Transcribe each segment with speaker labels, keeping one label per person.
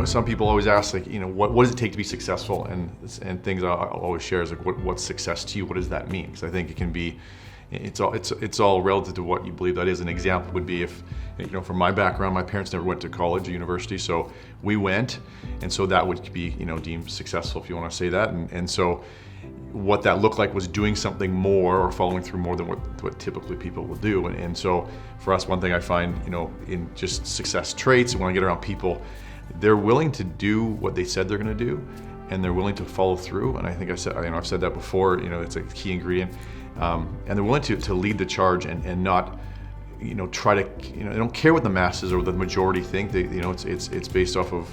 Speaker 1: some people always ask, like, what does it take to be successful? And things I'll always share is like, what's success to you? What does that mean? Because I think it can be, it's all relative to what you believe that is. An example would be if, from my background, my parents never went to college or university, so we went, and so that would be, deemed successful, if you want to say that. And so what that looked like was doing something more or following through more than what typically people will do. And so for us, one thing I find, in just success traits, when I get around people, they're willing to do what they said they're going to do, and they're willing to follow through. And I think I've said that before, it's a key ingredient. And they're willing to lead the charge and not, try to, they don't care what the masses or the majority think. It's based off of,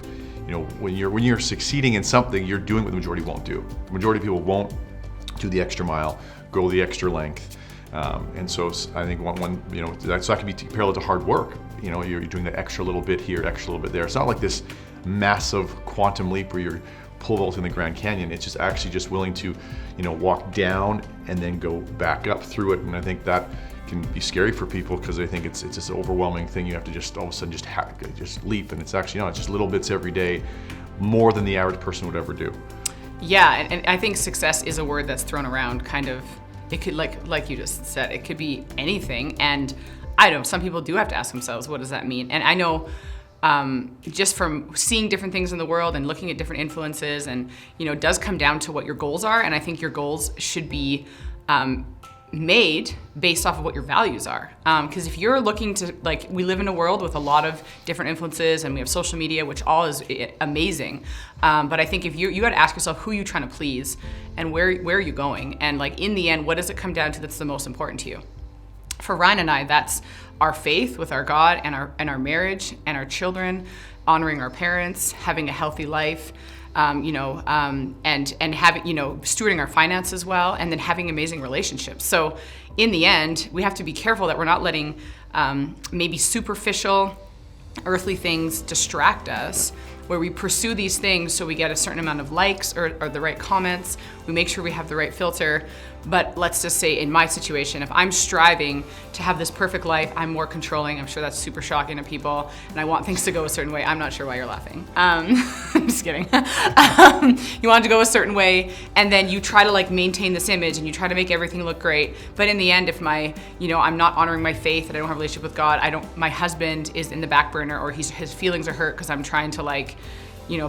Speaker 1: when you're succeeding in something, you're doing what the majority won't do. The majority of people won't do the extra mile, go the extra length. And so I think that could be parallel to hard work. You're doing that extra little bit here, extra little bit there. It's not like this massive quantum leap where you're pole vaulting the Grand Canyon. It's just willing to, walk down and then go back up through it. And I think that can be scary for people because they think it's this overwhelming thing. You have to just all of a sudden just leap, and it's actually not. It's just little bits every day, more than the average person would ever do.
Speaker 2: Yeah, and I think success is a word that's thrown around kind of. It could, like you just said, it could be anything. And I know some people do have to ask themselves, what does that mean? And I know just from seeing different things in the world and looking at different influences, and it does come down to what your goals are. And I think your goals should be made based off of what your values are. Because if you're looking to, we live in a world with a lot of different influences, and we have social media, which all is amazing. But I think if you got to ask yourself who you're trying to please and where are you going? And in the end, what does it come down to that's the most important to you? For Ryan and I, that's our faith with our God and our marriage and our children, honoring our parents, having a healthy life, and having, stewarding our finances well, and then having amazing relationships. So in the end, we have to be careful that we're not letting maybe superficial, earthly things distract us, where we pursue these things so we get a certain amount of likes or the right comments. We make sure we have the right filter. But let's just say in my situation, if I'm striving to have this perfect life, I'm more controlling. I'm sure that's super shocking to people, and I want things to go a certain way. I'm not sure why you're laughing. I'm just kidding. You want it to go a certain way, and then you try to maintain this image, and you try to make everything look great. But in the end, if I'm not honoring my faith, and I don't have a relationship with God, my husband is in the back burner, or his feelings are hurt because I'm trying to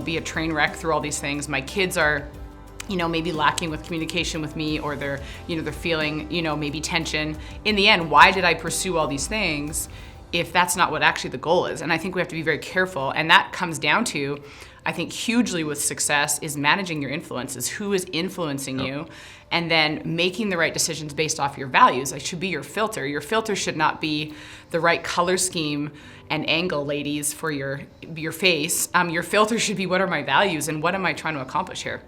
Speaker 2: be a train wreck through all these things. My kids are maybe lacking with communication with me, or they're feeling, maybe tension. In the end, why did I pursue all these things if that's not what actually the goal is? And I think we have to be very careful. And that comes down to, I think hugely with success, is managing your influences. Who is influencing you? And then making the right decisions based off your values. It should be your filter. Your filter should not be the right color scheme and angle, ladies, for your face. Your filter should be, what are my values and what am I trying to accomplish here?